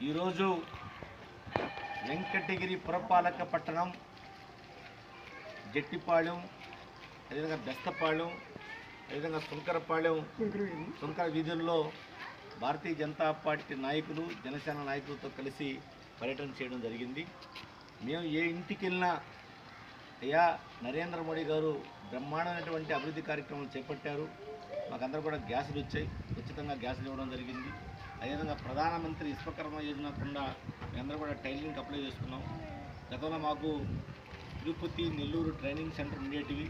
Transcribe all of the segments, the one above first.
ఈరోజు వెంకటగిరి పురపాలక పట్టణం జట్టిపాళెం, అదేవిధంగా బెస్తపాళెం, అదేవిధంగా సుంకర వీధుల్లో భారతీయ జనతా పార్టీ నాయకులు, జనసేన నాయకులతో కలిసి పర్యటన చేయడం జరిగింది. మేము ఏ ఇంటికి వెళ్ళినా అయ్యా నరేంద్ర మోడీ గారు బ్రహ్మాండమైనటువంటి అభివృద్ధి కార్యక్రమాలు చేపట్టారు, మాకందరూ కూడా గ్యాసులు వచ్చాయి, ఉచితంగా గ్యాసులు ఇవ్వడం జరిగింది. అదేవిధంగా ప్రధానమంత్రి విశ్వకర్మ యోజన కింద మేమందరూ కూడా టైలరింగ్ అప్లై చేసుకున్నాం. గతంలో మాకు తిరుపతి, నెల్లూరు ట్రైనింగ్ సెంటర్ ఉండేటివి.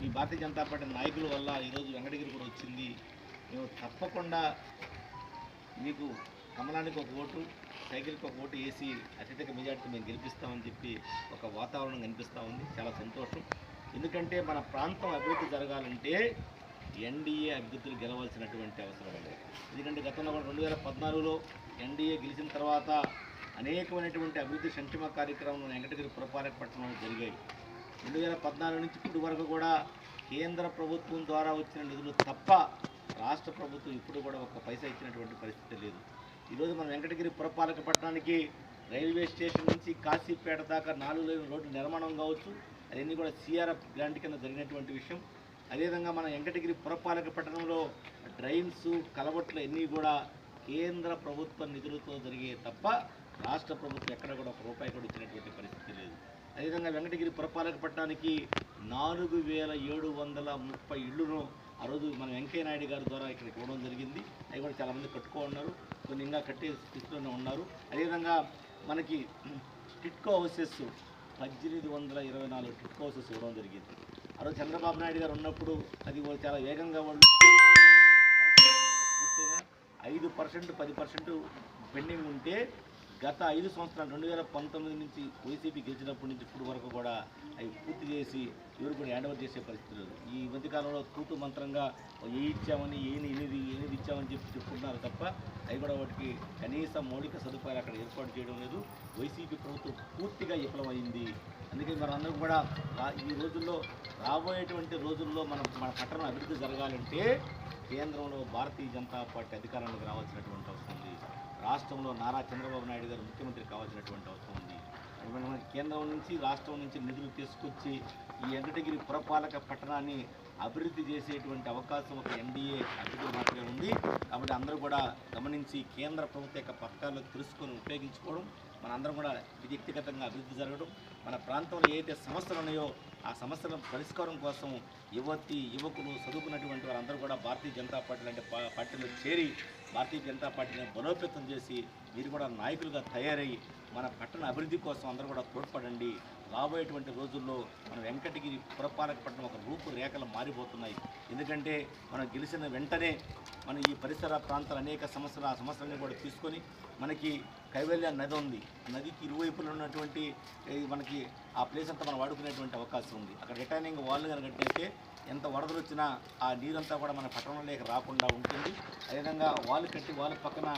ఈ భారతీయ జనతా పార్టీ నాయకుల వల్ల ఈరోజు వెంకటగిరి కూడా వచ్చింది. మేము తప్పకుండా మీకు కమలానికి ఒక ఓటు, సైకిల్కి ఒక ఓటు వేసి అత్యధిక మెజార్టీ మేము గెలిపిస్తామని చెప్పి ఒక వాతావరణం కనిపిస్తూ ఉంది. చాలా సంతోషం. ఎందుకంటే మన ప్రాంతం అభివృద్ధి జరగాలంటే ఎన్డీఏ అభ్యర్థులు గెలవాల్సినటువంటి అవసరం ఉంది. ఎందుకంటే గతంలో 2014లో ఎన్డీఏ గెలిచిన తర్వాత అనేకమైనటువంటి అభివృద్ధి సంక్షేమ కార్యక్రమాలు వెంకటగిరి పురపాలక పట్టణంలో జరిగాయి. 2014 నుంచి ఇప్పటి వరకు కూడా కేంద్ర ప్రభుత్వం ద్వారా వచ్చిన నిధులు తప్ప రాష్ట్ర ప్రభుత్వం ఇప్పుడు కూడా ఒక్క పైసా ఇచ్చినటువంటి పరిస్థితి లేదు. ఈరోజు మన వెంకటగిరి పురపాలక పట్టణానికి రైల్వే స్టేషన్ నుంచి కాశీపేట దాకా 4 లేన్ రోడ్డు నిర్మాణం కావచ్చు, అవన్నీ కూడా సిఆర్ఎఫ్ గ్రాంట్ కింద జరిగినటువంటి విషయం. అదేవిధంగా మన వెంకటగిరి పురపాలక పట్టణంలో డ్రైన్స్, కలవట్లు అన్నీ కూడా కేంద్ర ప్రభుత్వ నిధులతో జరిగే తప్ప రాష్ట్ర ప్రభుత్వం ఎక్కడ కూడా ఒక రూపాయి కూడా ఇచ్చినటువంటి పరిస్థితి లేదు. అదేవిధంగా వెంకటగిరి పురపాలక పట్టణానికి 4730 ఇళ్లను ఆ రోజు మన వెంకయ్య నాయుడు గారి ద్వారా ఇక్కడికి ఇవ్వడం జరిగింది. అవి కూడా చాలామంది కట్టుకోన్నారు, కొన్ని ఇంకా కట్టే స్థితిలోనే ఉన్నారు. అదేవిధంగా మనకి టిట్కో హౌసెస్ 1824 టిట్కో హౌసెస్ ఇవ్వడం జరిగింది. ఆ రోజు చంద్రబాబు నాయుడు గారు ఉన్నప్పుడు అది చాలా వేగంగా వాళ్ళు పూర్తిగా 5%, 10% పెండింగ్ ఉంటే గత 5 సంవత్సరాలు 2019 నుంచి వైసీపీ గెలిచినప్పటి నుంచి ఇప్పుడు వరకు కూడా అవి పూర్తి చేసి ఎవరు కూడా హ్యాండ్ ఓవర్ చేసే పరిస్థితి లేదు. ఈ మధ్యకాలంలో తూతు మంత్రంగా ఏ ఇచ్చామని, ఎనిమిది ఇచ్చామని చెప్పుకుంటున్నారు తప్ప అవి కూడా వాటికి కనీస మౌలిక సదుపాయాలు అక్కడ ఏర్పాటు చేయడం లేదు. వైసీపీ ప్రభుత్వం పూర్తిగా విఫలమైంది. అందుకే మనందరం కూడా ఈ రోజుల్లో రాబోయేటువంటి రోజుల్లో మన పట్టణం అభివృద్ధి జరగాలంటే కేంద్రంలో భారతీయ జనతా పార్టీ అధికారానికి రావాల్సినటువంటి అవసరం ఉంది. రాష్ట్రంలో నారా చంద్రబాబు నాయుడు గారు ముఖ్యమంత్రి కావాల్సినటువంటి అవసరం ఉంది. మన కేంద్రం నుంచి, రాష్ట్రం నుంచి నిధులు తీసుకొచ్చి ఈ వెంకటగిరి పురపాలక పట్టణాన్ని అభివృద్ధి చేసేటువంటి అవకాశం ఒక ఎన్డీఏ అభివృద్ధి మాత్రమే ఉంది. కాబట్టి అందరూ కూడా గమనించి కేంద్ర ప్రభుత్వ యొక్క పథకాలను తెలుసుకొని ఉపయోగించుకోవడం, మనందరం కూడా వ్యక్తిగతంగా అభివృద్ధి జరగడం, మన ప్రాంతంలో ఏదైతే సమస్యలు ఉన్నాయో ఆ సమస్యల పరిష్కారం కోసం యువకులు, చదువుకున్నటువంటి వారందరూ కూడా భారతీయ జనతా పార్టీ లాంటి పార్టీలో చేరి భారతీయ జనతా పార్టీని బలోపేతం చేసి మీరు కూడా నాయకులుగా తయారై మన పట్టణ అభివృద్ధి కోసం అందరూ కూడా తోడ్పడండి. రాబోయేటువంటి రోజుల్లో మన వెంకటగిరి పురపాలక పట్టణం ఒక రూపురేఖలు మారిపోతున్నాయి. ఎందుకంటే మనం గెలిచిన వెంటనే మన ఈ పరిసర ప్రాంతాల అనేక సమస్యలు, ఆ సమస్యలన్నీ కూడా తీసుకొని మనకి కైవల్య నది ఉంది. నదికి ఇరువైపులో ఉన్నటువంటి మనకి ఆ ప్లేస్ అంతా మనం వాడుకునేటువంటి అవకాశం ఉంది. అక్కడ రిటైనింగ్ వాళ్ళు కనుక కట్టేస్తే ఎంత వరదలు వచ్చినా ఆ నీరంతా కూడా మన పట్టణంలోకి రాకుండా ఉంటుంది. అదేవిధంగా వాళ్ళు కట్టి వాళ్ళ పక్కన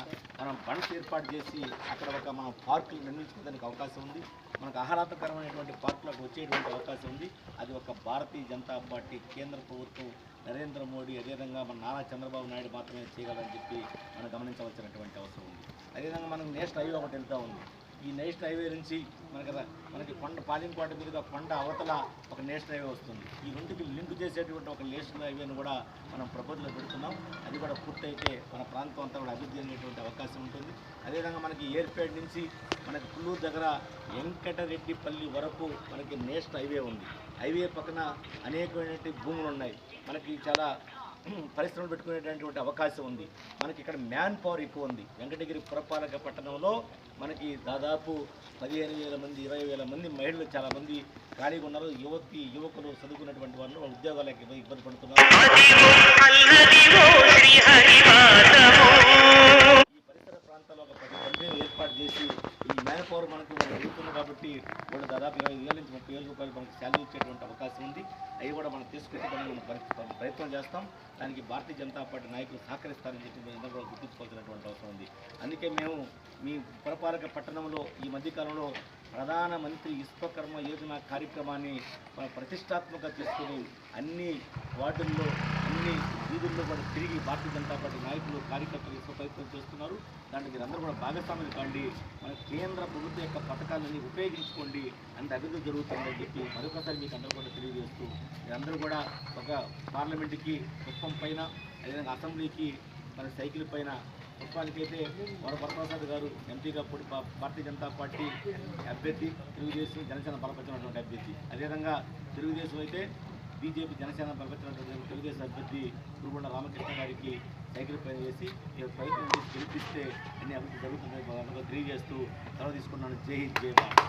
మనం బండ్స్ ఏర్పాటు చేసి అక్కడ ఒక మనం పార్కులు నిర్మించుకోవడానికి అవకాశం ఉంది. మనకు ఆహ్లాదకరమైనటువంటి పార్కులకు వచ్చేటువంటి అవకాశం ఉంది. అది ఒక భారతీయ జనతా పార్టీ కేంద్ర ప్రభుత్వం నరేంద్ర మోడీ, అదేవిధంగా మన నారా చంద్రబాబు నాయుడు మాత్రమే చేయగలని చెప్పి మనం గమనించవలసినటువంటి అవసరం ఉంది. అదేవిధంగా మనకు నేషనల్ హైవే ఒకటి వెళ్తూ ఉంది. ఈ నేషనల్ హైవే నుంచి మనకి పాలింకోట మీదుగా కొండ అవతల ఒక నేషనల్ హైవే వస్తుంది. ఈ రెండుకి లింక్ చేసేటువంటి ఒక నేషనల్ హైవేను కూడా మనం ప్రపోజల్లో పెడుతున్నాం. అది కూడా పూర్తయితే మన ప్రాంతం అంతా కూడా అభివృద్ధి అనేటువంటి అవకాశం ఉంటుంది. అదేవిధంగా మనకి ఏర్పేట నుంచి మనకి పుల్లూరు దగ్గర వెంకటరెడ్డిపల్లి వరకు మనకి నేషనల్ హైవే ఉంది. హైవే పక్కన అనేకమైనటువంటి భూములు ఉన్నాయి. మనకి చాలా పరిశ్రమలు పెట్టుకునేటటువంటి అవకాశం ఉంది. మనకి ఇక్కడ మ్యాన్ పవర్ ఎక్కువ ఉంది. వెంకటగిరి పురపాలక పట్టణంలో మనకి దాదాపు 15,000 మంది, 20,000 మంది మహిళలు చాలామంది ఖాళీగా ఉన్నారు. యువకులు చదువుకున్నటువంటి వాళ్ళు ఉద్యోగాలకు ఇబ్బంది పడుతున్నారు. ఈ పరిసర ప్రాంతాల్లో ఒక 10 కంపెనీలు ఏర్పాటు చేసి ఈ మ్యాన్ పవర్ మనకు జరుగుతుంది కాబట్టి వాళ్ళు దాదాపు 25,000 నుంచి 30,000 రూపాయలు మనకు శాలరీ ఇచ్చేటువంటి అవకాశం ఉంది. అవి కూడా మనం తీసుకొచ్చి మనం ప్రయత్నం చేస్తాం. దానికి భారతీయ జనతా పార్టీ నాయకులు సహకరిస్తారని చెప్పి మేము అందరూ గుర్తుంచుకోవాల్సినటువంటి అవసరం ఉంది. అందుకే మేము మీ పురపాలక పట్టణంలో ఈ మధ్యకాలంలో ప్రధానమంత్రి విశ్వకర్మ యోజన కార్యక్రమాన్ని ప్రతిష్టాత్మకంగా తీసుకుని అన్ని వార్డుల్లో, అన్ని అన్ని వీధుల్లో కూడా తిరిగి భారతీయ జనతా పార్టీ నాయకులు కార్యకర్తలు ప్రయత్నం చేస్తున్నారు. దాంట్లో మీరు అందరూ కూడా భాగస్వాములు కాండి, మన కేంద్ర ప్రభుత్వం యొక్క పథకాలన్నీ ఉపయోగించుకోండి, అంత అభివృద్ధి జరుగుతుందని చెప్పి మరొకసారి మీకు అందరూ కూడా తెలియజేస్తూ మీరందరూ కూడా ఒక పార్లమెంటుకి కుప్పం పైన అదేవిధంగా అసెంబ్లీకి మన సైకిల్ పైన కుప్పానికైతే వరప్రసాద్ గారు ఎంపీగా భారతీయ జనతా పార్టీ అభ్యర్థి, తెలుగుదేశం జనసేన బలపరిచినటువంటి అభ్యర్థి, అదేవిధంగా తెలుగుదేశం అయితే బీజేపీ జనసేన బలపరిచినటువంటి తెలుగుదేశం అభ్యర్థి గురుగొండ రామకృష్ణ గారికి సైకిల్ పైన వేసి ప్రయత్నం చేసి గెలిపిస్తే అన్ని అభివృద్ధి జరుగుతుందని తెలియజేస్తూ సెలవు తీసుకున్నాను. జై హింద్, జై భారత్.